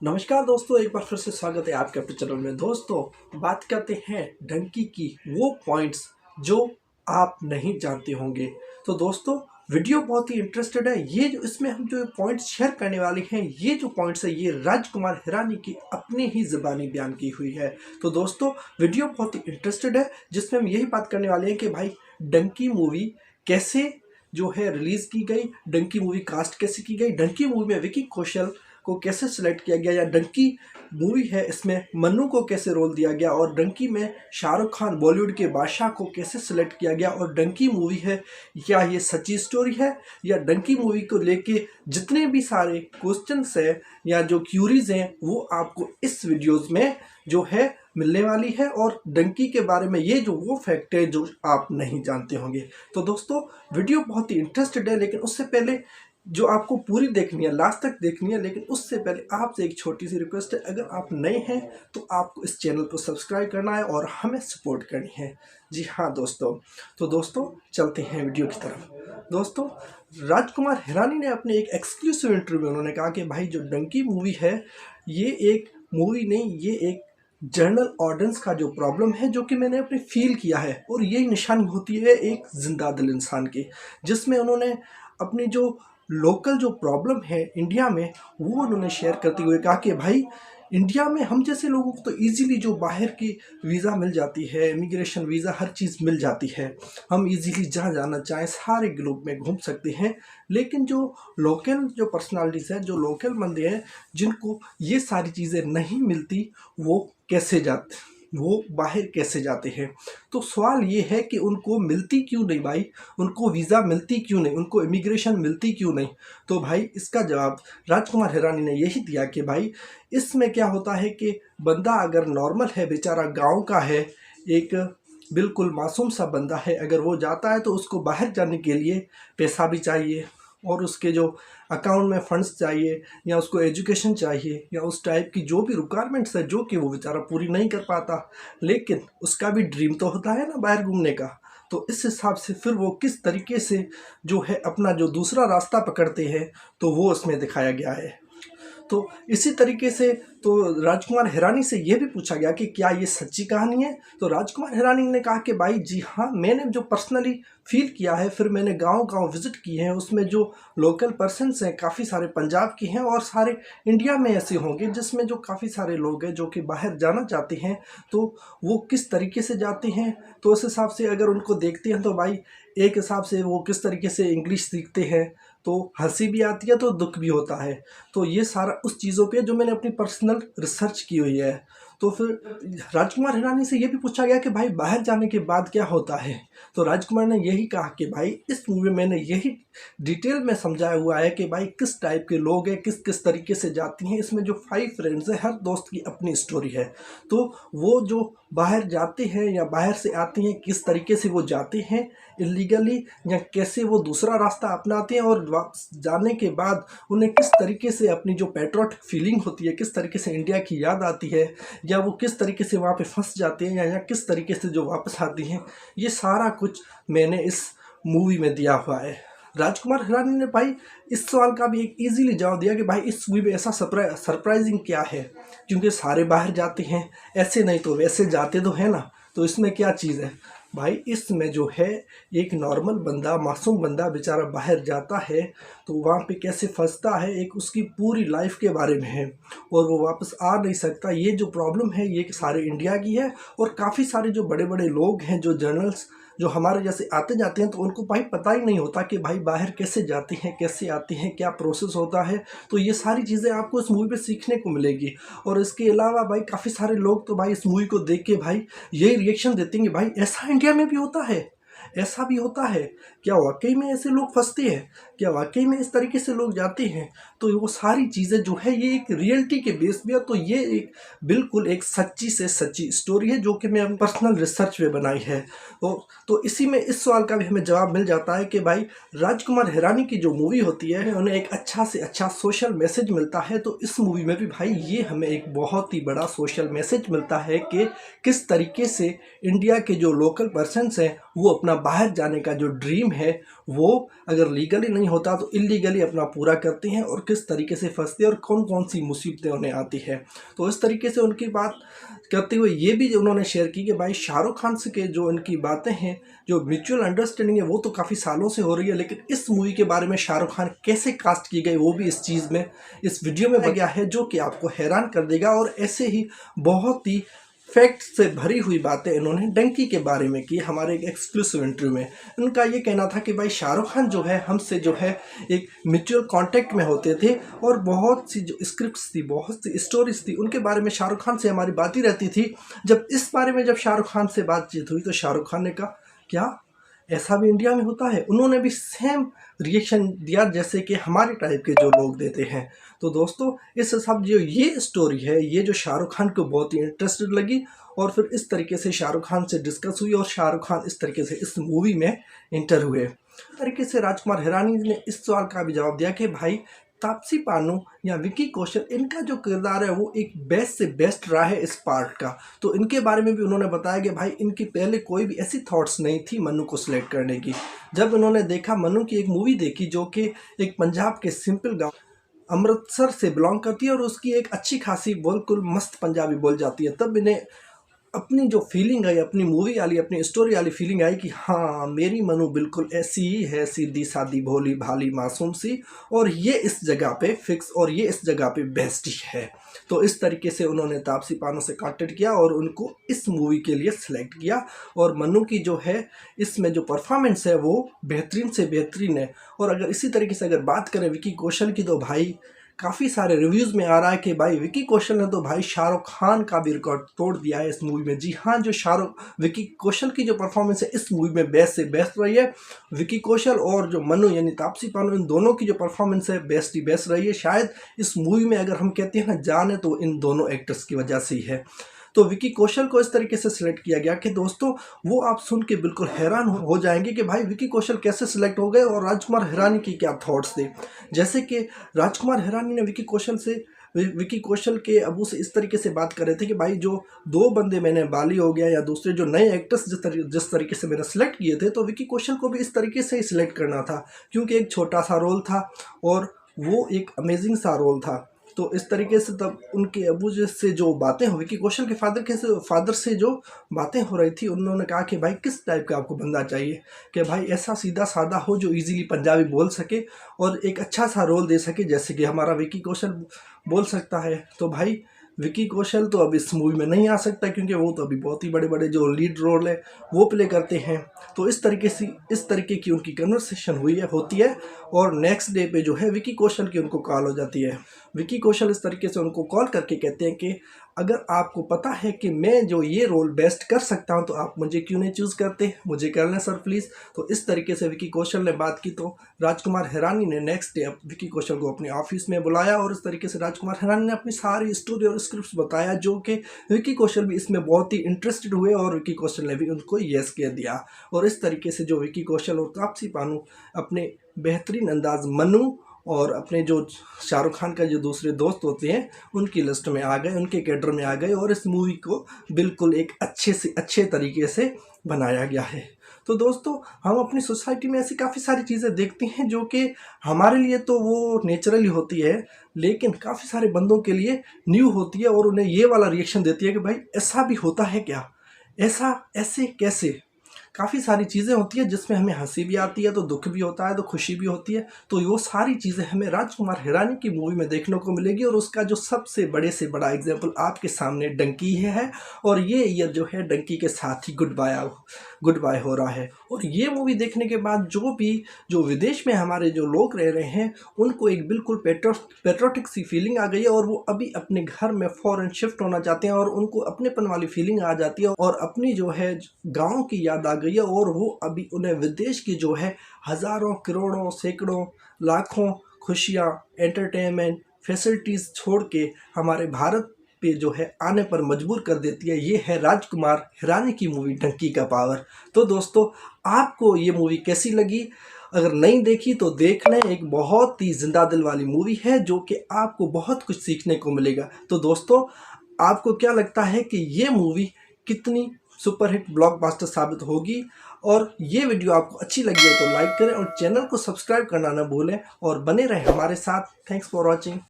नमस्कार दोस्तों, एक बार फिर से स्वागत है आपके अपने चैनल में। दोस्तों, बात करते हैं डंकी की वो पॉइंट्स जो आप नहीं जानते होंगे। तो दोस्तों, वीडियो बहुत ही इंटरेस्टेड है। ये जो इसमें हम जो पॉइंट्स शेयर करने वाले हैं, ये जो पॉइंट्स है ये राजकुमार हिरानी की अपनी ही ज़बानी बयान की हुई है। तो दोस्तों, वीडियो बहुत ही इंटरेस्टेड है जिसमें हम यही बात करने वाले हैं कि भाई डंकी मूवी कैसे जो है रिलीज़ की गई, डंकी मूवी कास्ट कैसे की गई, डंकी मूवी में विकी कौशल को कैसे सिलेक्ट किया गया, या डंकी मूवी है इसमें मन्नू को कैसे रोल दिया गया, और डंकी में शाहरुख खान बॉलीवुड के बादशाह को कैसे सिलेक्ट किया गया, और डंकी मूवी है क्या ये सच्ची स्टोरी है, या डंकी मूवी को लेके जितने भी सारे क्वेश्चंस हैं या जो क्यूरीज हैं वो आपको इस वीडियोस में जो है मिलने वाली है। और डंकी के बारे में ये जो वो फैक्ट है जो आप नहीं जानते होंगे। तो दोस्तों, वीडियो बहुत ही इंटरेस्टेड है, लेकिन उससे पहले जो आपको पूरी देखनी है, लास्ट तक देखनी है। लेकिन उससे पहले आपसे एक छोटी सी रिक्वेस्ट है, अगर आप नए हैं तो आपको इस चैनल को सब्सक्राइब करना है और हमें सपोर्ट करनी है। जी हाँ दोस्तों, तो दोस्तों चलते हैं वीडियो की तरफ। दोस्तों, राजकुमार हिरानी ने अपने एक एक्सक्लूसिव इंटरव्यू में उन्होंने कहा कि भाई जो डंकी मूवी है ये एक मूवी नहीं, ये एक जनरल ऑडियंस का जो प्रॉब्लम है जो कि मैंने अपने फील किया है, और यही निशानी होती है एक जिंदा दिल इंसान की, जिसमें उन्होंने अपनी जो लोकल जो प्रॉब्लम है इंडिया में वो उन्होंने शेयर करते हुए कहा कि भाई इंडिया में हम जैसे लोगों को तो इजीली जो बाहर की वीज़ा मिल जाती है, इमिग्रेशन वीज़ा, हर चीज़ मिल जाती है, हम इजीली जहाँ जाना चाहें सारे ग्लोब में घूम सकते हैं। लेकिन जो लोकल जो पर्सनालिटीज़ हैं, जो लोकल बंदे हैं जिनको ये सारी चीज़ें नहीं मिलती, वो कैसे जाते, वो बाहर कैसे जाते हैं। तो सवाल ये है कि उनको मिलती क्यों नहीं भाई, उनको वीज़ा मिलती क्यों नहीं, उनको इमिग्रेशन मिलती क्यों नहीं। तो भाई इसका जवाब राजकुमार हिरानी ने यही दिया कि भाई इसमें क्या होता है कि बंदा अगर नॉर्मल है, बेचारा गांव का है, एक बिल्कुल मासूम सा बंदा है, अगर वो जाता है तो उसको बाहर जाने के लिए पैसा भी चाहिए, और उसके जो अकाउंट में फंड्स चाहिए, या उसको एजुकेशन चाहिए, या उस टाइप की जो भी रिक्वायरमेंट्स है जो कि वो बेचारा पूरी नहीं कर पाता। लेकिन उसका भी ड्रीम तो होता है ना बाहर घूमने का। तो इस हिसाब से फिर वो किस तरीके से जो है अपना जो दूसरा रास्ता पकड़ते हैं, तो वो उसमें दिखाया गया है। तो इसी तरीके से तो राजकुमार हिरानी से ये भी पूछा गया कि क्या ये सच्ची कहानी है। तो राजकुमार हिरानी ने कहा कि भाई जी हाँ, मैंने जो पर्सनली फील किया है, फिर मैंने गांव-गांव विजिट किए हैं, उसमें जो लोकल पर्सन्स हैं काफ़ी सारे पंजाब के हैं, और सारे इंडिया में ऐसे होंगे जिसमें जो काफ़ी सारे लोग हैं जो कि बाहर जाना चाहते हैं। तो वो किस तरीके से जाते हैं, तो उस हिसाब से अगर उनको देखते हैं तो भाई एक हिसाब से वो किस तरीके से इंग्लिश सीखते हैं, तो हंसी भी आती है तो दुख भी होता है। तो ये सारा उस चीज़ों पे जो मैंने अपनी पर्सनल रिसर्च की हुई है। तो फिर राजकुमार हिरानी से ये भी पूछा गया कि भाई बाहर जाने के बाद क्या होता है। तो राजकुमार ने यही कहा कि भाई इस मूवी में मैंने यही डिटेल में समझाया हुआ है कि भाई किस टाइप के लोग हैं, किस किस तरीके से जाती हैं। इसमें जो 5 फ्रेंड्स हैं, हर दोस्त की अपनी स्टोरी है। तो वो जो बाहर जाते हैं या बाहर से आते हैं, किस तरीके से वो जाते हैं इलीगली, या कैसे वो दूसरा रास्ता अपनाते हैं, और वापस जाने के बाद उन्हें किस तरीके से अपनी जो पैट्रियोटिक फीलिंग होती है, किस तरीके से इंडिया की याद आती है, या वो किस तरीके से वहाँ पे फंस जाते हैं, या किस तरीके से जो वापस आती हैं। ये सारा कुछ मैंने इस मूवी में दिया हुआ है। राजकुमार हिरानी ने भाई इस सवाल का भी एक इजीली जवाब दिया कि भाई इस मूवी में ऐसा सरप्राइजिंग क्या है, क्योंकि सारे बाहर जाते हैं, ऐसे नहीं तो वैसे जाते तो है ना, तो इसमें क्या चीज़ है भाई। इसमें जो है एक नॉर्मल बंदा, मासूम बंदा बेचारा बाहर जाता है तो वहाँ पे कैसे फंसता है, एक उसकी पूरी लाइफ के बारे में है, और वो वापस आ नहीं सकता। ये जो प्रॉब्लम है ये सारे इंडिया की है, और काफ़ी सारे जो बड़े बड़े लोग हैं, जो जर्नल्स जो हमारे जैसे आते जाते हैं, तो उनको भाई पता ही नहीं होता कि भाई बाहर कैसे जाते हैं, कैसे आते हैं, क्या प्रोसेस होता है। तो ये सारी चीज़ें आपको इस मूवी पे सीखने को मिलेगी। और इसके अलावा भाई काफ़ी सारे लोग तो भाई इस मूवी को देख के भाई यही रिएक्शन देते हैं कि भाई ऐसा इंडिया में भी होता है, ऐसा भी होता है, क्या वाकई में ऐसे लोग फंसते हैं, क्या वाकई में इस तरीके से लोग जाते हैं। तो वो सारी चीज़ें जो है ये एक रियलिटी के बेस पे है। तो ये एक बिल्कुल एक सच्ची से सच्ची स्टोरी है जो कि मैं अपनी पर्सनल रिसर्च में बनाई है। तो इसी में इस सवाल का भी हमें जवाब मिल जाता है कि भाई राजकुमार हिरानी की जो मूवी होती है उन्हें एक अच्छा से अच्छा सोशल मैसेज मिलता है। तो इस मूवी में भी भाई ये हमें एक बहुत ही बड़ा सोशल मैसेज मिलता है कि किस तरीके से इंडिया के जो लोकल पर्सन्स हैं वो अपना बाहर जाने का जो ड्रीम है वो अगर लीगली नहीं होता तो इलीगली अपना पूरा करते हैं और किस तरीके से फंसते हैं और कौन कौन सी मुसीबतें उन्हें आती है। तो इस तरीके से उनकी बात करते हुए ये भी उन्होंने शेयर की कि भाई शाहरुख खान से के जो इनकी बातें हैं, जो म्यूचुअल अंडरस्टैंडिंग है वो तो काफ़ी सालों से हो रही है, लेकिन इस मूवी के बारे में शाहरुख खान कैसे कास्ट की गई वो भी इस चीज़ में इस वीडियो में बताया गया है, जो कि आपको हैरान कर देगा। और ऐसे ही बहुत ही फैक्ट से भरी हुई बातें इन्होंने डंकी के बारे में की हमारे एक एक्सक्लूसिव इंटरव्यू में। उनका ये कहना था कि भाई शाहरुख खान जो है हमसे जो है एक म्यूचुअल कांटेक्ट में होते थे और बहुत सी जो स्क्रिप्ट्स थी, बहुत सी स्टोरीज थी, उनके बारे में शाहरुख खान से हमारी बात ही रहती थी। जब इस बारे में जब शाहरुख खान से बातचीत हुई तो शाहरुख खान ने कहा क्या ऐसा भी इंडिया में होता है। उन्होंने भी सेम रिएक्शन दिया जैसे कि हमारे टाइप के जो लोग देते हैं। तो दोस्तों इस सब जो ये स्टोरी है ये जो शाहरुख खान को बहुत ही इंटरेस्टेड लगी और फिर इस तरीके से शाहरुख खान से डिस्कस हुई और शाहरुख खान इस तरीके से इस मूवी में इंटर हुए। इस तरीके से राजकुमार हिरानी ने इस सवाल का भी जवाब दिया कि भाई तापसी पानू या विकी कौशल इनका जो किरदार है वो एक बेस्ट से बेस्ट रहा है इस पार्ट का। तो इनके बारे में भी उन्होंने बताया कि भाई इनकी पहले कोई भी ऐसी थॉट्स नहीं थी मन्नू को सिलेक्ट करने की। जब इन्होंने देखा मन्नू की एक मूवी देखी जो कि एक पंजाब के सिंपल गांव अमृतसर से बिलोंग करती है और उसकी एक अच्छी खासी बिल्कुल मस्त पंजाबी बोल जाती है, तब इन्हें अपनी जो फीलिंग आई, अपनी मूवी वाली, अपनी स्टोरी वाली फीलिंग आई कि हाँ मेरी मनु बिल्कुल ऐसी ही है, सीधी सादी भोली भाली मासूम सी, और ये इस जगह पे फिक्स और ये इस जगह पे बेस्ट ही है। तो इस तरीके से उन्होंने तापसी पानू से कांटेक्ट किया और उनको इस मूवी के लिए सिलेक्ट किया। और मनु की जो है इसमें जो परफॉर्मेंस है वो बेहतरीन से बेहतरीन है। और अगर इसी तरीके से अगर बात करें विकी कौशल की तो भाई काफ़ी सारे रिव्यूज़ में आ रहा है कि भाई विकी कौशल ने तो भाई शाहरुख खान का भी रिकॉर्ड तोड़ दिया है इस मूवी में। जी हाँ, जो विकी कौशल की जो परफॉर्मेंस है इस मूवी में बेस्ट से बेस्ट रही है। विकी कौशल और जो मनु यानी तापसी पानू इन दोनों की जो परफॉर्मेंस है बेस्ट ही बेस्ट रही है। शायद इस मूवी में अगर हम कहते हैं ना जाने तो इन दोनों एक्टर्स की वजह से ही है। तो विकी कौशल को इस तरीके से सिलेक्ट किया गया कि दोस्तों वो आप सुन के बिल्कुल हैरान हो जाएंगे कि भाई विकी कौशल कैसे सिलेक्ट हो गए और राजकुमार हिरानी की क्या थॉट्स थे। जैसे कि राजकुमार हिरानी ने विकी कौशल के अबू से इस तरीके से बात कर रहे थे कि भाई जो दो बंदे मैंने बाली हो गया या दूसरे जो नए एक्टर्स जिस तरीके से मैंने सिलेक्ट किए थे तो विकी कौशल को भी इस तरीके से ही सिलेक्ट करना था, क्योंकि एक छोटा सा रोल था और वो एक अमेजिंग सा रोल था। तो इस तरीके से तब उनके अबू से जो बातें हो, विकी कौशल के फादर से जो बातें हो रही थी, उन्होंने कहा कि भाई किस टाइप का आपको बंदा चाहिए कि भाई ऐसा सीधा साधा हो जो इजीली पंजाबी बोल सके और एक अच्छा सा रोल दे सके जैसे कि हमारा विकी कौशल बोल सकता है। तो भाई विकी कौशल तो अब इस मूवी में नहीं आ सकता क्योंकि वो तो अभी बहुत ही बड़े बड़े जो लीड रोल है वो प्ले करते हैं। तो इस तरीके की उनकी कन्वर्सेशन होती है और नेक्स्ट डे पे जो है विकी कौशल की उनको कॉल हो जाती है। विकी कौशल इस तरीके से उनको कॉल करके कहते हैं कि अगर आपको पता है कि मैं जो ये रोल बेस्ट कर सकता हूं तो आप मुझे क्यों नहीं चूज़ करते, मुझे कर लें सर प्लीज़। तो इस तरीके से विकी कौशल ने बात की तो राजकुमार हिरानी ने नेक्स्ट डे विकी कौशल को अपने ऑफिस में बुलाया और इस तरीके से राजकुमार हिरानी ने अपनी सारी स्टोरी और स्क्रिप्ट बताया, जो कि विकी कौशल भी इसमें बहुत ही इंटरेस्टेड हुए और विकी कौशल ने भी उनको येस कह दिया। और इस तरीके से जो विकी कौशल और तापसी पानू अपने बेहतरीन अंदाज मनु और अपने जो शाहरुख खान का जो दूसरे दोस्त होते हैं उनकी लिस्ट में आ गए, उनके कैडर में आ गए और इस मूवी को बिल्कुल एक अच्छे तरीके से बनाया गया है। तो दोस्तों हम अपनी सोसाइटी में ऐसी काफ़ी सारी चीज़ें देखते हैं जो कि हमारे लिए तो वो नेचुरली होती है, लेकिन काफ़ी सारे बंदों के लिए न्यू होती है और उन्हें ये वाला रिएक्शन देती है कि भाई ऐसा भी होता है क्या, ऐसे कैसे। काफ़ी सारी चीज़ें होती है जिसमें हमें हंसी भी आती है तो दुख भी होता है तो खुशी भी होती है। तो वो सारी चीज़ें हमें राजकुमार हिरानी की मूवी में देखने को मिलेगी और उसका जो सबसे बड़े से बड़ा एग्जाम्पल आपके सामने डंकी है और ये ईयर जो है डंकी के साथ ही गुड बाय हो रहा है। और ये मूवी देखने के बाद जो विदेश में हमारे जो लोग रह रहे हैं उनको एक बिल्कुल पेट्रोटिक सी फीलिंग आ गई है और वो अभी अपने घर में फ़ौरन शिफ्ट होना चाहते हैं और उनको अपनेपन वाली फीलिंग आ जाती है और अपनी जो है गाँव की याद आ गई है और वो अभी उन्हें विदेश की जो है हज़ारों करोड़ों सैकड़ों लाखों खुशियाँ एंटरटेनमेंट फैसिलिटीज़ छोड़ के हमारे भारत पे जो है आने पर मजबूर कर देती है। ये है राजकुमार हिरानी की मूवी डंकी का पावर। तो दोस्तों आपको ये मूवी कैसी लगी? अगर नहीं देखी तो देख लें, एक बहुत ही जिंदा दिल वाली मूवी है जो कि आपको बहुत कुछ सीखने को मिलेगा। तो दोस्तों आपको क्या लगता है कि ये मूवी कितनी सुपरहिट ब्लॉकबस्टर साबित होगी। और ये वीडियो आपको अच्छी लगी है तो लाइक करें और चैनल को सब्सक्राइब करना ना भूलें और बने रहें हमारे साथ। Thanks for watching.